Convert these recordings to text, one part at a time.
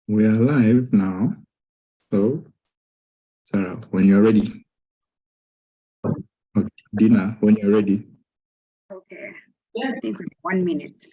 We are live now. So, Sarah, when you're ready. Okay. Dina, when you're ready. Okay. Yeah. I think 1 minute.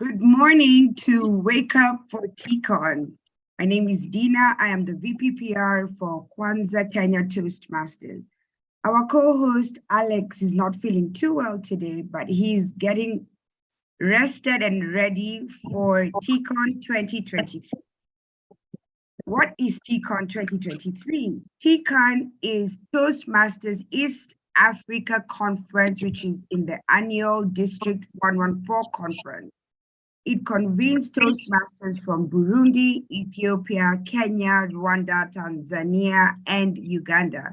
Good morning to Wake Up for TEACON. My name is Dina. I am the VPPR for Kwanzaa Kenya Toastmasters. Our co-host Alex is not feeling too well today, but he's getting rested and ready for TEACON 2023. What is TEACON 2023? TEACON is Toastmasters East Africa Conference, which is in the annual District 114 conference. It convenes Toastmasters from Burundi, Ethiopia, Kenya, Rwanda, Tanzania, and Uganda.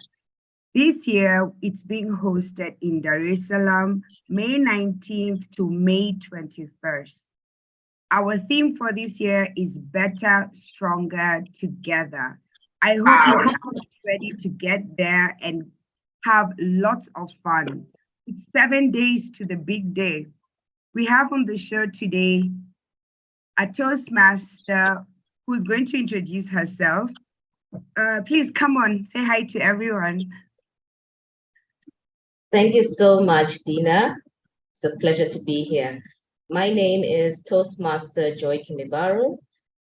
This year, it's being hosted in Dar es Salaam, May 19th to May 21st. Our theme for this year is Better, Stronger, Together. I hope you're ready to get there and have lots of fun. It's 7 days to the big day. We have on the show today a Toastmaster who's going to introduce herself. Please come on, say hi to everyone. Thank you so much, Dina. It's a pleasure to be here. My name is Toastmaster Joy Kemibaro,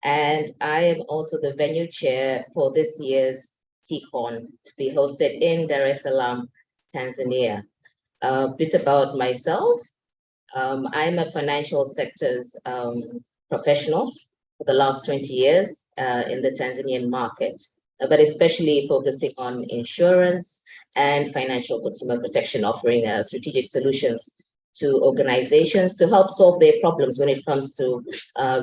and I am also the venue chair for this year's TEACON to be hosted in Dar es Salaam, Tanzania. A bit about myself. I'm a financial sectors professional for the last 20 years in the Tanzanian market, but especially focusing on insurance and financial consumer protection, offering strategic solutions to organizations to help solve their problems when it comes to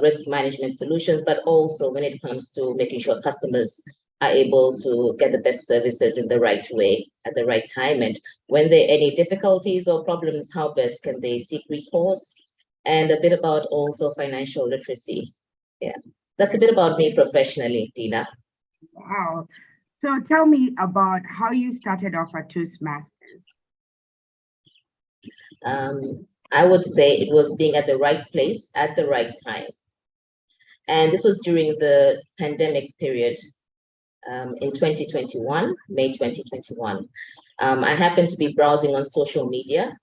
risk management solutions, but also when it comes to making sure customers are able to get the best services in the right way at the right time. And when there are any difficulties or problems, how best can they seek recourse? And a bit about also financial literacy. Yeah, that's a bit about me professionally, Dina. Wow. So tell me about how you started off at Toastmasters. I would say it was being at the right place at the right time. And this was during the pandemic period in 2021, May 2021. I happened to be browsing on social media,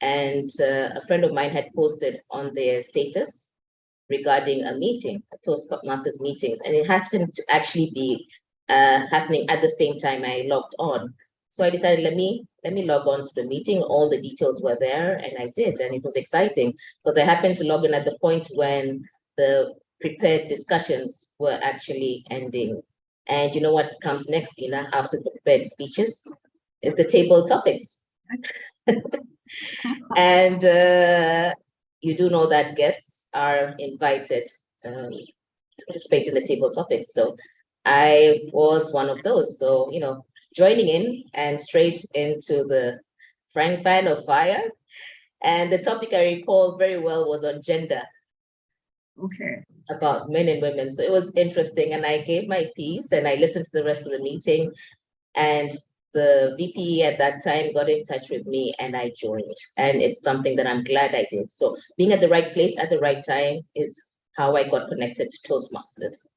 and a friend of mine had posted on their status regarding a meeting, a Toastmasters meetings, and it happened to actually be happening at the same time I logged on. So I decided, let me log on to the meeting. All the details were there, and I did, and it was exciting because I happened to log in at the point when the prepared discussions were actually ending. And you know what comes next, Dina, after the prepared speeches? Is the table topics. And you do know that guests are invited to participate in the table topics. So I was one of those. So, you know, joining in and straight into the frying pan of fire. And the topic I recall very well was on gender. Okay. About men and women. So it was interesting. And I gave my piece and I listened to the rest of the meeting. And the VP at that time got in touch with me and I joined. And it's something that I'm glad I did. So being at the right place at the right time is how I got connected to Toastmasters.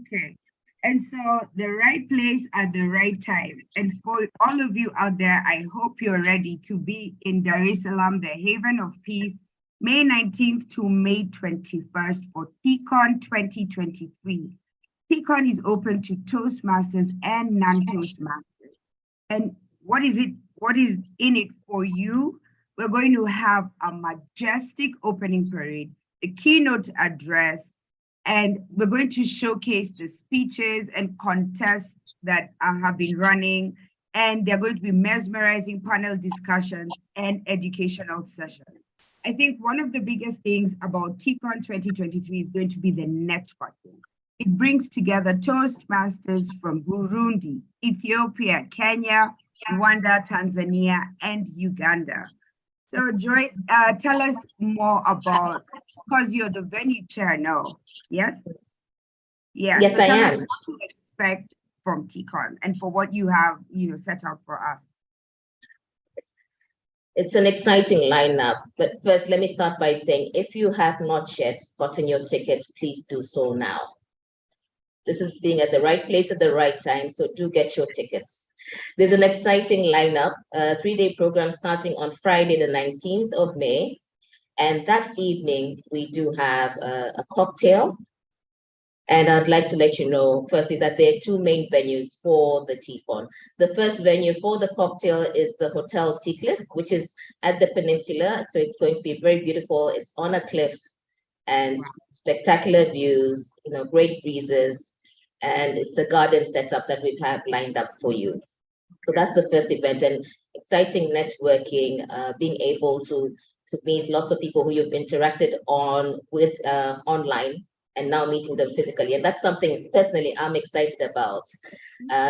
Okay. And so the right place at the right time. And for all of you out there, I hope you're ready to be in Dar es Salaam, the haven of peace, May 19th to May 21st for TEACON 2023. TEACON is open to Toastmasters and non-Toastmasters. And what is in it for you? We're going to have a majestic opening parade, a keynote address, and we're going to showcase the speeches and contests that have been running, and they're going to be mesmerizing panel discussions and educational sessions. I think one of the biggest things about TEACON 2023 is going to be the networking. It brings together Toastmasters from Burundi, Ethiopia, Kenya, Rwanda, Tanzania, and Uganda. So Joyce, tell us more about, because you're the venue chair now, yes? Yeah. Yes, so I tell us am. what to expect from TEACON and for what you have, set up for us. It's an exciting lineup, but first let me start by saying, if you have not yet gotten your ticket, please do so now. This is being at the right place at the right time, so do get your tickets. There's an exciting lineup, a 3-day program starting on Friday, the 19th of May. And that evening, we do have a cocktail. And I'd like to let you know, firstly, that there are two main venues for the TEACON. The first venue for the cocktail is the Hotel Seacliff, which is at the peninsula. So it's going to be very beautiful. It's on a cliff and spectacular views, great breezes. And it's a garden setup that we've had lined up for you. So that's the first event, and exciting networking, being able to meet lots of people who you've interacted with online, and now meeting them physically. And that's something personally I'm excited about.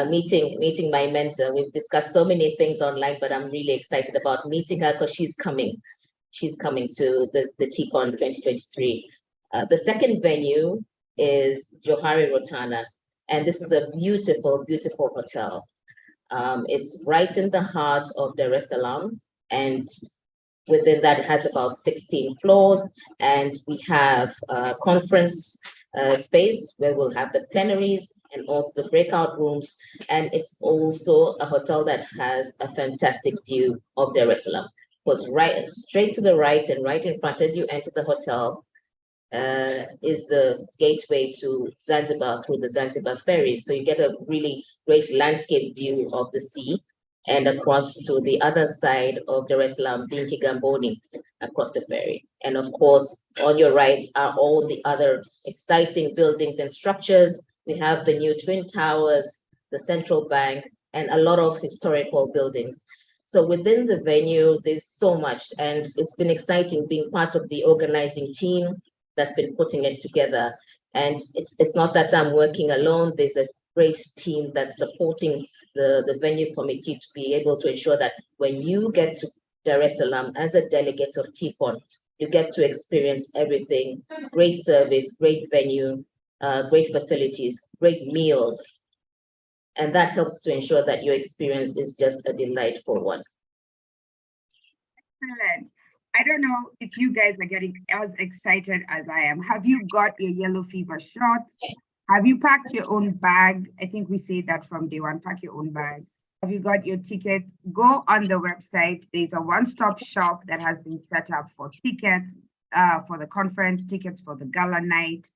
Meeting my mentor. We've discussed so many things online, but I'm really excited about meeting her because she's coming. She's coming to the TEACON 2023. The second venue is Johari Rotana, and this is a beautiful, beautiful hotel. It's right in the heart of Dar es Salaam, and within that it has about 16 floors, and we have a conference space where we'll have the plenaries and also the breakout rooms, and it's also a hotel that has a fantastic view of Dar es Salaam. Because right straight to the right and right in front as you enter the hotel is the gateway to Zanzibar through the Zanzibar ferry. So you get a really great landscape view of the sea, and across to the other side of Dar es Salaam, being Kigamboni, across the ferry. And of course, on your right are all the other exciting buildings and structures. We have the new Twin Towers, the Central Bank, and a lot of historical buildings. So within the venue, there's so much, and it's been exciting being part of the organizing team that's been putting it together. And it's not that I'm working alone. There's a great team that's supporting the venue committee to be able to ensure that when you get to Dar es Salaam as a delegate of TEACON, you get to experience everything: great service, great venue, great facilities, great meals. And that helps to ensure that your experience is just a delightful one. Excellent. I don't know if you guys are getting as excited as I am. Have you got your yellow fever shots? Have you packed your own bag? I think we say that from day one, pack your own bag. Have you got your tickets? Go on the website. There's a one-stop shop that has been set up for tickets for the conference, tickets for the gala night,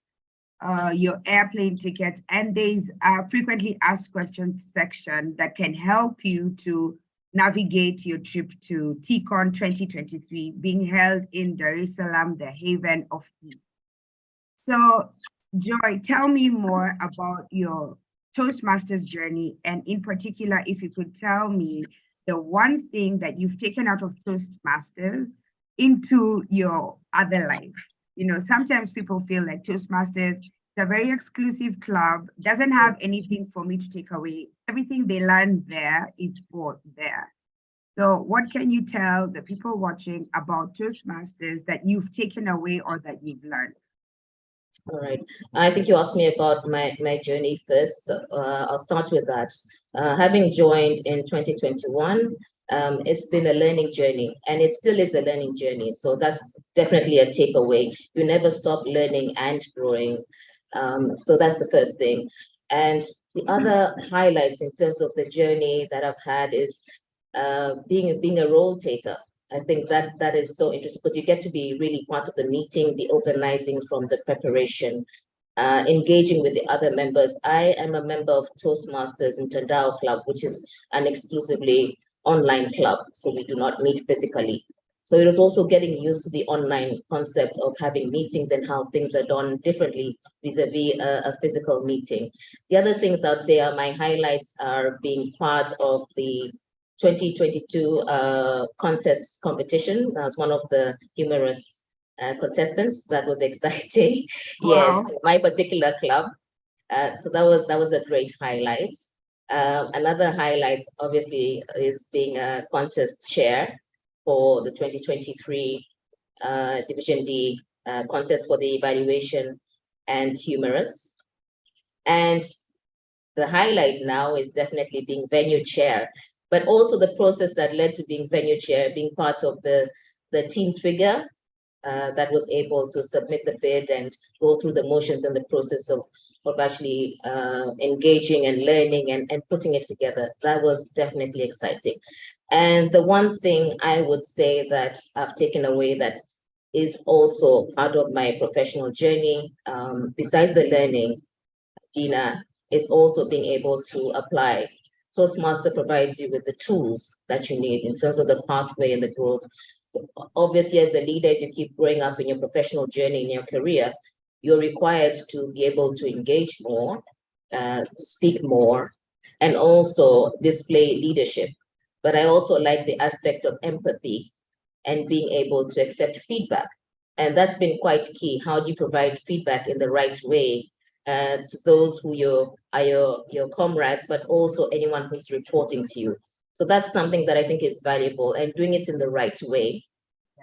your airplane tickets, and there's a frequently asked questions section that can help you to navigate your trip to TEACON 2023, being held in Dar es Salaam, the haven of peace. So, Joy, tell me more about your Toastmasters journey, and in particular, if you could tell me the one thing that you've taken out of Toastmasters into your other life. Sometimes people feel like Toastmasters is a very exclusive club, doesn't have anything for me to take away. Everything they learn there is for there. So what can you tell the people watching about Toastmasters that you've taken away or that you've learned? All right. I think you asked me about my journey first. I'll start with that. Having joined in 2021, it's been a learning journey, and it still is a learning journey. So that's definitely a takeaway. You never stop learning and growing. So that's the first thing. And the other highlights in terms of the journey that I've had is being a role taker. I think that is so interesting, because you get to be really part of the meeting, the organizing from the preparation, engaging with the other members. I am a member of Toastmasters Mtandao Club, which is an exclusively online club, so we do not meet physically. So it was also getting used to the online concept of having meetings and how things are done differently vis-a-vis a physical meeting. The other things I'd say are my highlights are being part of the 2022 contest competition. I was one of the humorous contestants. That was exciting. Wow. Yes, my particular club. So that was a great highlight. Another highlight, obviously, is being a contest chair. for the 2023 Division D contest for the evaluation and humorous. And the highlight now is definitely being venue chair, but also the process that led to being venue chair, being part of the team trigger that was able to submit the bid and go through the motions and the process of actually engaging and learning and putting it together. That was definitely exciting. And the one thing I would say that I've taken away that is also part of my professional journey, besides the learning, Dina, is also being able to apply. Toastmaster provides you with the tools that you need in terms of the pathway and the growth. So obviously, as a leader, as you keep growing up in your professional journey, in your career, you're required to be able to engage more, to speak more, and also display leadership. But I also like the aspect of empathy and being able to accept feedback. And that's been quite key. How do you provide feedback in the right way to those who are your comrades, but also anyone who's reporting to you? So that's something that I think is valuable, and doing it in the right way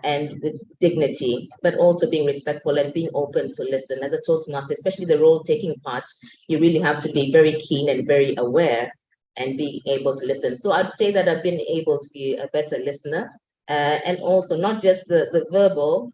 and with dignity, but also being respectful and being open to listen. As a Toastmaster, especially the role taking part, you really have to be very keen and very aware and be able to listen. So I'd say that I've been able to be a better listener, and also not just the verbal,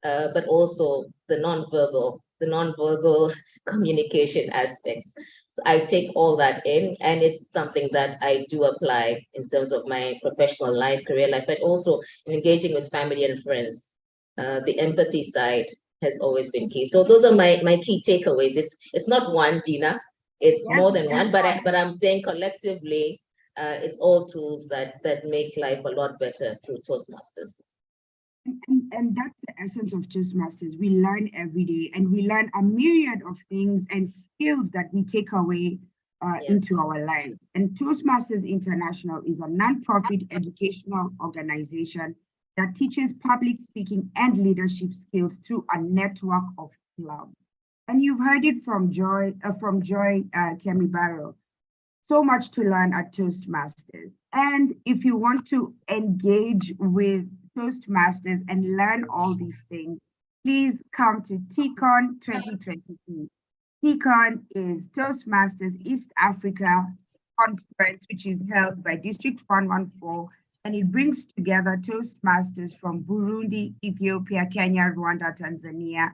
but also the non-verbal communication aspects. So I take all that in, and it's something that I do apply in terms of my professional life, career life, but also in engaging with family and friends. The empathy side has always been key. So those are my key takeaways. It's not one, Dina. It's more than one, but I'm saying collectively, it's all tools that make life a lot better through Toastmasters. And that's the essence of Toastmasters. We learn every day, and we learn a myriad of things and skills that we take away into our lives. And Toastmasters International is a nonprofit educational organization that teaches public speaking and leadership skills through a network of clubs. And you've heard it from Joy Kemibaro. So much to learn at Toastmasters. And if you want to engage with Toastmasters and learn all these things, please come to TEACON 2022. TEACON is Toastmasters East Africa Conference, which is held by District 114, and it brings together Toastmasters from Burundi, Ethiopia, Kenya, Rwanda, Tanzania,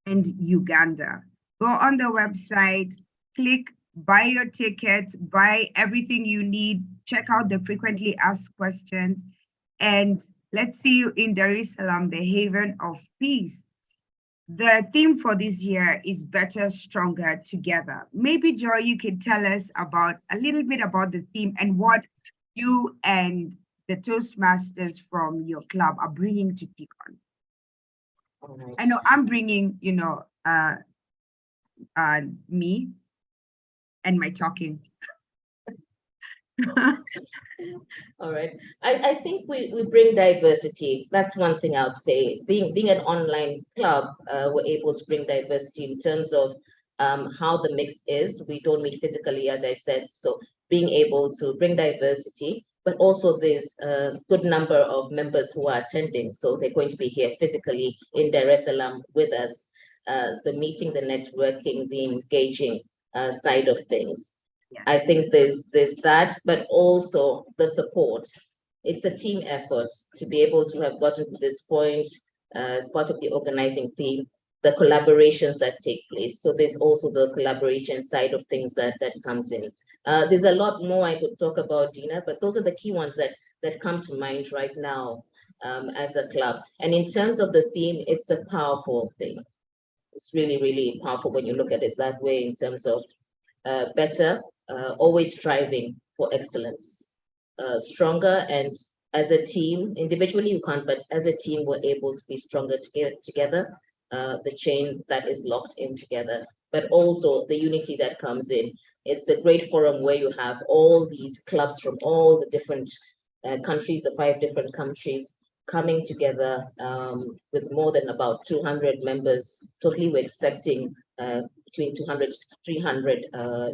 and Uganda. Go on the website, click, buy your ticket, buy everything you need, check out the frequently asked questions, and let's see you in Dar es Salaam, the haven of peace. The theme for this year is Better, Stronger, Together. Maybe, Joy, you can tell us a little bit about the theme and what you and the Toastmasters from your club are bringing to TEACON. Right. I know I'm bringing, me and my talking. All right. I think we bring diversity. That's one thing I would say. Being an online club, we're able to bring diversity in terms of how the mix is. We don't meet physically, as I said. So being able to bring diversity, but also there's a good number of members who are attending. So they're going to be here physically in Dar es Salaam with us. The meeting, the networking, the engaging side of things. Yeah. I think there's that, but also the support. It's a team effort to be able to have gotten to this point as part of the organizing team, the collaborations that take place. So there's also the collaboration side of things that comes in. There's a lot more I could talk about, Dina, but those are the key ones that come to mind right now as a club. And in terms of the theme, it's a powerful thing. It's really, really powerful when you look at it that way in terms of better, always striving for excellence, stronger, and as a team, individually you can't, but as a team, we're able to be stronger together, the chain that is locked in together, but also the unity that comes in. It's a great forum where you have all these clubs from all the different countries, the 5 different countries, coming together with more than about 200 members. Totally, we're expecting between 200 to 300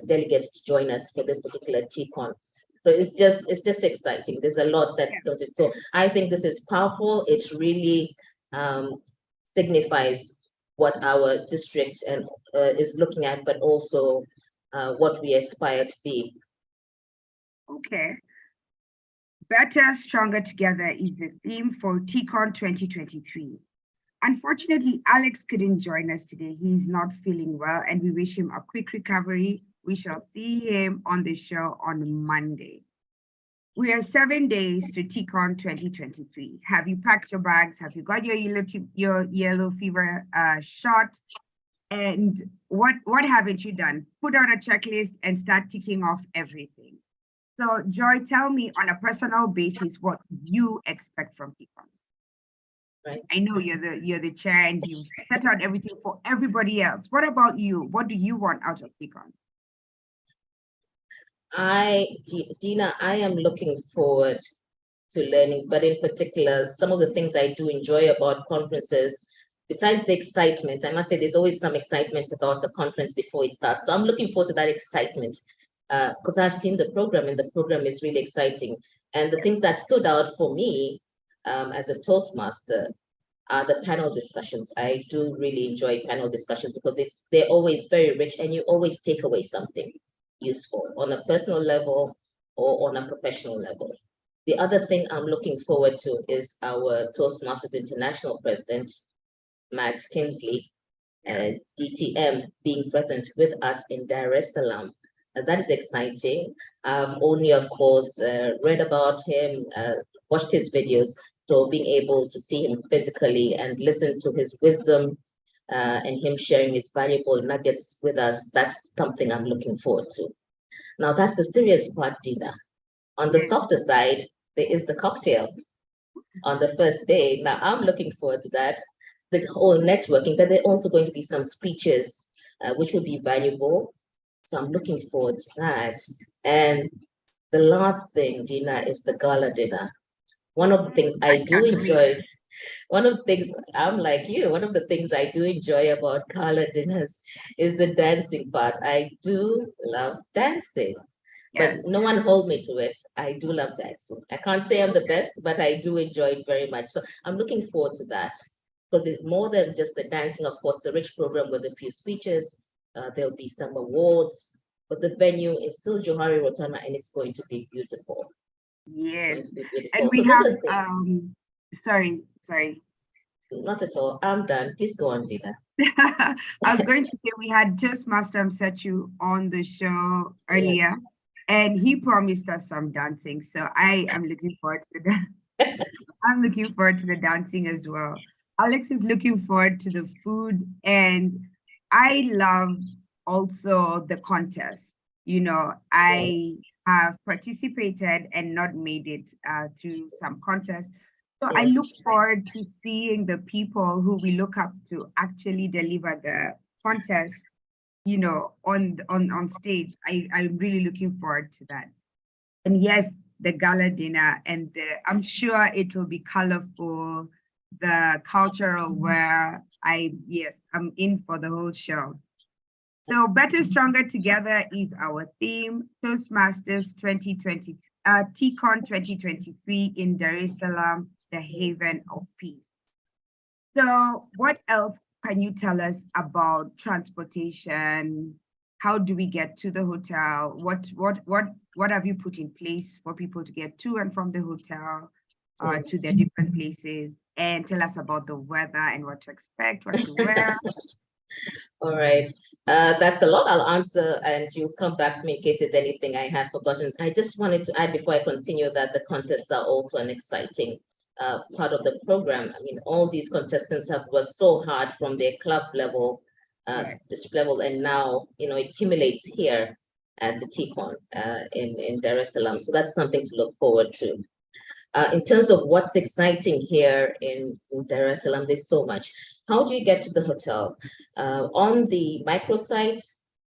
delegates to join us for this particular TEACON. So it's just exciting. There's a lot that does it. So I think this is powerful. It really signifies what our district and is looking at, but also what we aspire to be. Okay. Better, Stronger Together is the theme for TEACON 2023. Unfortunately, Alex couldn't join us today. He's not feeling well, and we wish him a quick recovery. We shall see him on the show on Monday. We are 7 days to TEACON 2023. Have you packed your bags? Have you got your yellow fever shot? And what haven't you done? Put out a checklist and start ticking off everything. So Joy, tell me on a personal basis what you expect from TEACON. Right. I know you're the chair and you set out everything for everybody else. What about you? What do you want out of TEACON? Dina, I am looking forward to learning, but in particular, some of the things I do enjoy about conferences, besides the excitement, I must say there's always some excitement about a conference before it starts. So I'm looking forward to that excitement because I've seen the program and the program is really exciting. And the things that stood out for me as a Toastmaster are the panel discussions. I do really enjoy panel discussions because they're always very rich and you always take away something useful on a personal level or on a professional level. The other thing I'm looking forward to is our Toastmasters International President, Matt Kinsley, DTM, being present with us in Dar es Salaam. That is exciting. I've only, of course, read about him, watched his videos, so being able to see him physically and listen to his wisdom and him sharing his valuable nuggets with us, that's something I'm looking forward to. Now, that's the serious part, Dina. On the softer side, there is the cocktail on the first day. Now, I'm looking forward to that, the whole networking, but there are also going to be some speeches, which will be valuable. So I'm looking forward to that. And the last thing, Dina, is the gala dinner. One of the things I do enjoy, one of the things, I'm like you, one of the things I do enjoy about gala dinners is the dancing part. I do love dancing. But no one hold me to it. I do love dancing. I can't say I'm the best, but I do enjoy it very much. So I'm looking forward to that because it's more than just the dancing. Of course, a rich program with a few speeches. There'll be some awards, but the venue is still Johari Rotana and it's going to be beautiful. Yes. Beautiful. And we so have, sorry. Not at all. I'm done. Please go on, Dina. I was going to say we had Toastmaster Msechu on the show earlier. Yes. And he promised us some dancing. So I am looking forward to that. I'm looking forward to the dancing as well. Alex is looking forward to the food. And I love also the contest. You know, I have participated and not made it through some contests. So I look forward to seeing the people who we look up to actually deliver the contest, you know, on stage. I'm really looking forward to that. And yes, the gala dinner, and I'm sure it will be colorful, the cultural wear. I'm in for the whole show. So Better Stronger Together is our theme. Toastmasters 2020, TEACON 2023 in Dar es Salaam, the haven of peace. So what else can you tell us about transportation? How do we get to the hotel? What have you put in place for people to get to and from the hotel to their different places? And tell us about the weather and what to expect, what to wear. All right, that's a lot. I'll answer and you'll come back to me in case there's anything I have forgotten. I just wanted to add before I continue that the contests are also an exciting part of the program. I mean, all these contestants have worked so hard from their club level to district level, and now, you know, it accumulates here at the TEACON in Dar es Salaam. So that's something to look forward to. In terms of what's exciting here in Dar es Salaam, there's so much. How do you get to the hotel? On the microsite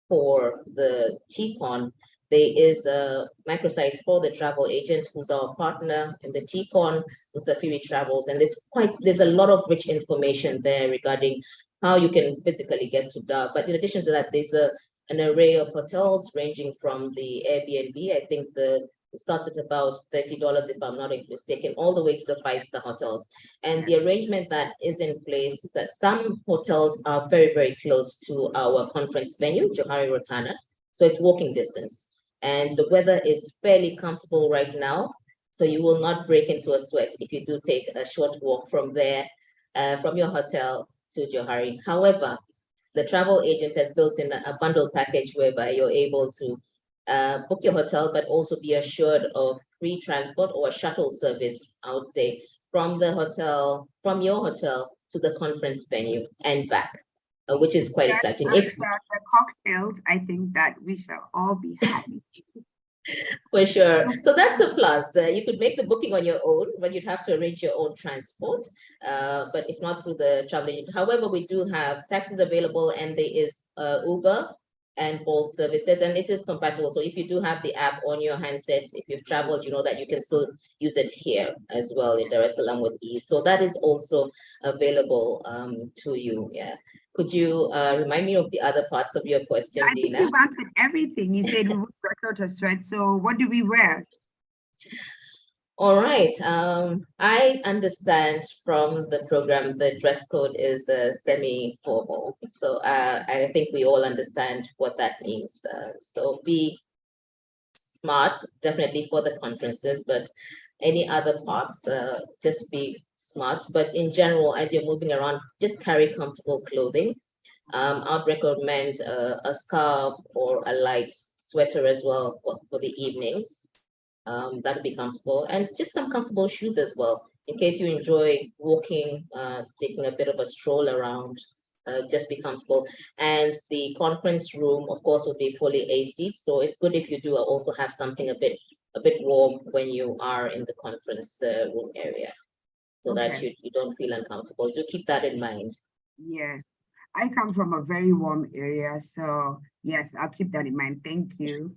for the TEACON, there is a microsite for the travel agent who's our partner in the TEACON, Usafiri Travels, and there's a lot of rich information there regarding how you can physically get to Dar. But in addition to that, there's a an array of hotels ranging from the Airbnb. I think it starts at about $30, if I'm not mistaken, all the way to the 5-star hotels. And the arrangement that is in place is that some hotels are very, very close to our conference venue, Johari Rotana. So it's walking distance. And the weather is fairly comfortable right now. So you will not break into a sweat if you do take a short walk from there, from your hotel to Johari. However, the travel agent has built in a bundle package whereby you're able to book your hotel, but also be assured of free transport or a shuttle service, I would say, from your hotel to the conference venue and back, which is quite exciting. The cocktails, I think that we shall all be happy. For sure. So that's a plus. You could make the booking on your own, but you'd have to arrange your own transport. But if not through the travel agent. However, we do have taxis available, and there is Uber and Bolt services, and it is compatible. So if you do have the app on your handset, if you've traveled, you know that you can still use it here as well in Dar es Salaam with ease. So that is also available to you. Yeah. Could you remind me of the other parts of your question, I think Dina? you've answered everything. You said we would work out a sweat. So what do we wear? All right. I understand from the program the dress code is semi-formal. So I think we all understand what that means. So be smart, definitely for the conferences, but any other parts, just be smart. But in general, as you're moving around, just carry comfortable clothing. I'd recommend a scarf or a light sweater as well for the evenings. That'd be comfortable, and just some comfortable shoes as well, in case you enjoy walking, taking a bit of a stroll around. Just be comfortable. And the conference room, of course, will be fully AC, so it's good if you do also have something a bit warm when you are in the conference room area, so that you don't feel uncomfortable. Do keep that in mind. Yes, I come from a very warm area, so yes, I'll keep that in mind. Thank you.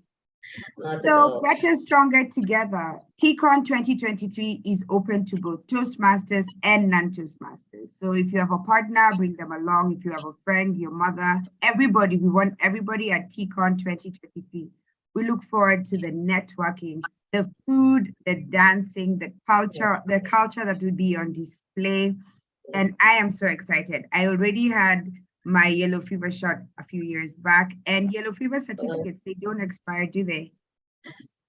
So better, stronger together. TEACON 2023 is open to both Toastmasters and non-Toastmasters. So if you have a partner, bring them along. If you have a friend, your mother, everybody, we want everybody at TEACON 2023. We look forward to the networking, the food, the dancing, the culture that will be on display. And I am so excited. I already had my yellow fever shot a few years back, and yellow fever certificates, they don't expire, do they?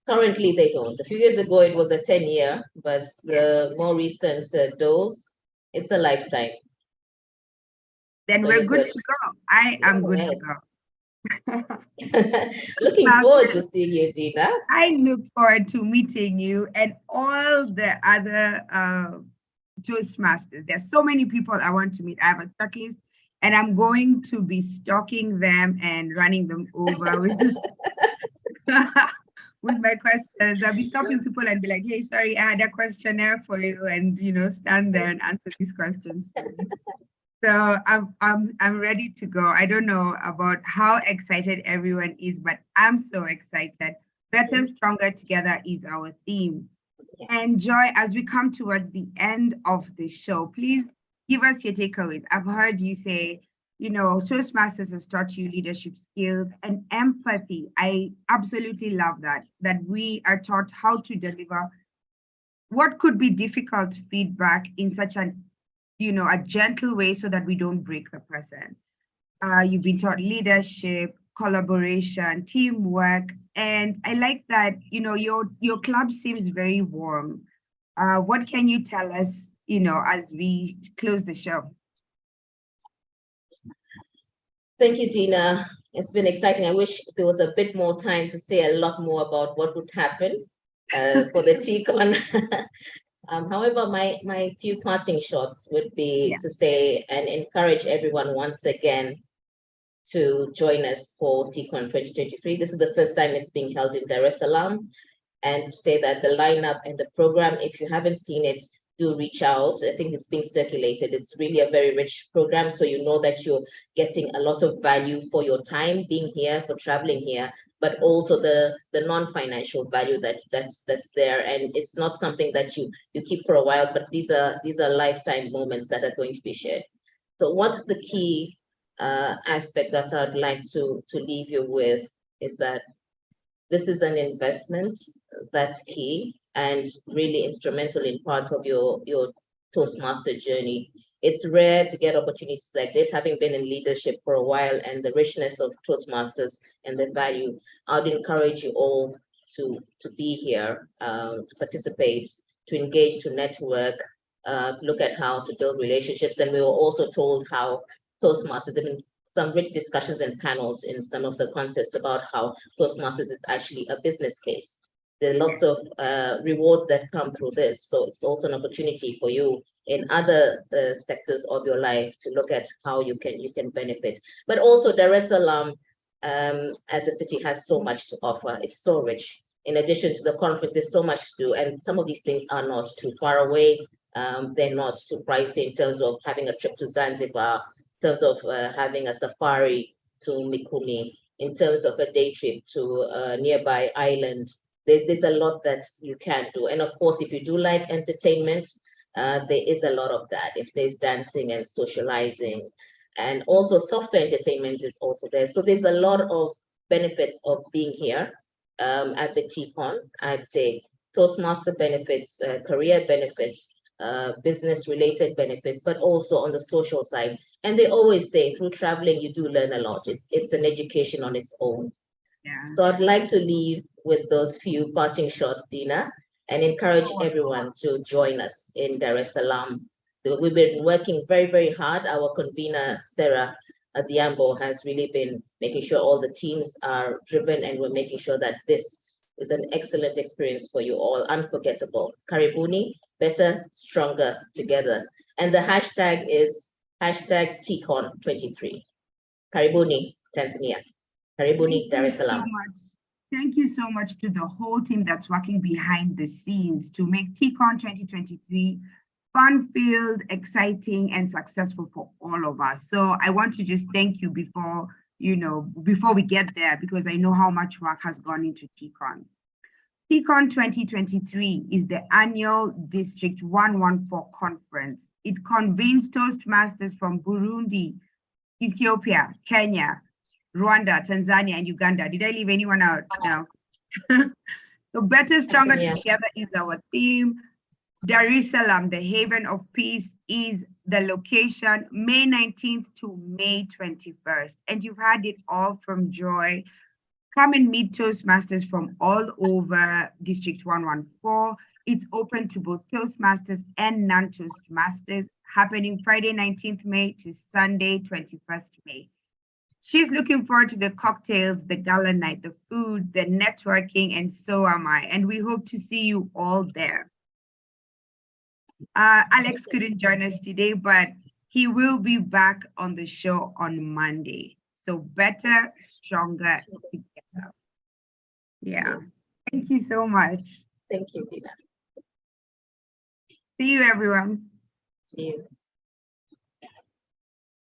Currently, they don't. A few years ago, it was a 10-year, but the more recent dose, it's a lifetime. Then so we're good to go. I am good to go. Looking forward to seeing you, Dina. I look forward to meeting you and all the other Toastmasters. There's so many people I want to meet. I have a checklist, and I'm going to be stalking them and running them over with, with my questions. I'll be stopping people and be like, hey, sorry, I had a questionnaire for you, and stand there and answer these questions for you. So I'm ready to go. I don't know about how excited everyone is, but I'm so excited. Better, stronger together is our theme. Yes. And Joy, as we come towards the end of the show, please give us your takeaways. I've heard you say, Toastmasters has taught you leadership skills and empathy. I absolutely love that we are taught how to deliver what could be difficult feedback in such a gentle way so that we don't break the person. You've been taught leadership, collaboration, teamwork, and I like that, your club seems very warm. What can you tell us, as we close the show? Thank you, Dina. It's been exciting. I wish there was a bit more time to say a lot more about what would happen for the TEACON. However, my few parting shots would be to say and encourage everyone once again to join us for TEACON 2023. This is the first time it's being held in Dar es Salaam, and say that the lineup and the program, if you haven't seen it, do reach out. I think it's being circulated. It's really a very rich program, so you know that you're getting a lot of value for your time being here, for traveling here, but also the non-financial value that's there. And it's not something that you keep for a while, but these are lifetime moments that are going to be shared. So what's the key aspect that I'd like to leave you with is that this is an investment that's key and really instrumental in part of your Toastmaster journey. It's rare to get opportunities like this, having been in leadership for a while, and the richness of Toastmasters and the value. I would encourage you all to be here, to participate, to engage, to network, to look at how to build relationships. And we were also told how Toastmasters, there have been some rich discussions and panels in some of the contests about how Toastmasters is actually a business case. There are lots of rewards that come through this. So it's also an opportunity for you in other sectors of your life to look at how you can benefit. But also Dar es Salaam as a city has so much to offer. It's so rich. In addition to the conference, there's so much to do. And some of these things are not too far away. They're not too pricey in terms of having a trip to Zanzibar, in terms of having a safari to Mikumi, in terms of a day trip to a nearby island. There's a lot that you can do. And of course, if you do like entertainment, there is a lot of that. If there's dancing and socializing, and also software entertainment is also there. So there's a lot of benefits of being here at the TEACON. I'd say Toastmaster benefits, career benefits, business-related benefits, but also on the social side. And they always say through traveling, you do learn a lot. It's an education on its own. Yeah. So I'd like to leave with those few parting shots, Dina, and encourage everyone to join us in Dar es Salaam. We've been working very, very hard. Our convener, Sarah Adhiambo, has really been making sure all the teams are driven, and we're making sure that this is an excellent experience for you all, unforgettable. Karibuni, better, stronger together. And the hashtag is hashtag TEACON23. Karibuni, Tanzania. Karibuni, Dar es Salaam. Thank you so much to the whole team that's working behind the scenes to make TEACON 2023 fun-filled, exciting, and successful for all of us. So I want to just thank you before we get there, because I know how much work has gone into TEACON. TEACON 2023 is the annual District 114 conference. It convenes Toastmasters from Burundi, Ethiopia, Kenya, Rwanda, Tanzania, and Uganda. Did I leave anyone out now? So better, stronger together is our theme. Dar es Salaam, the haven of peace, is the location, May 19th to May 21st. And you've had it all from Joy. Come and meet Toastmasters from all over District 114. It's open to both Toastmasters and non-Toastmasters, happening Friday 19th May to Sunday 21st May. She's looking forward to the cocktails, the gala night, the food, the networking, and so am I. And we hope to see you all there. Alex couldn't join us today, but he will be back on the show on Monday. So better, stronger together. Yeah. Thank you so much. Thank you, Dina. See you, everyone. See you.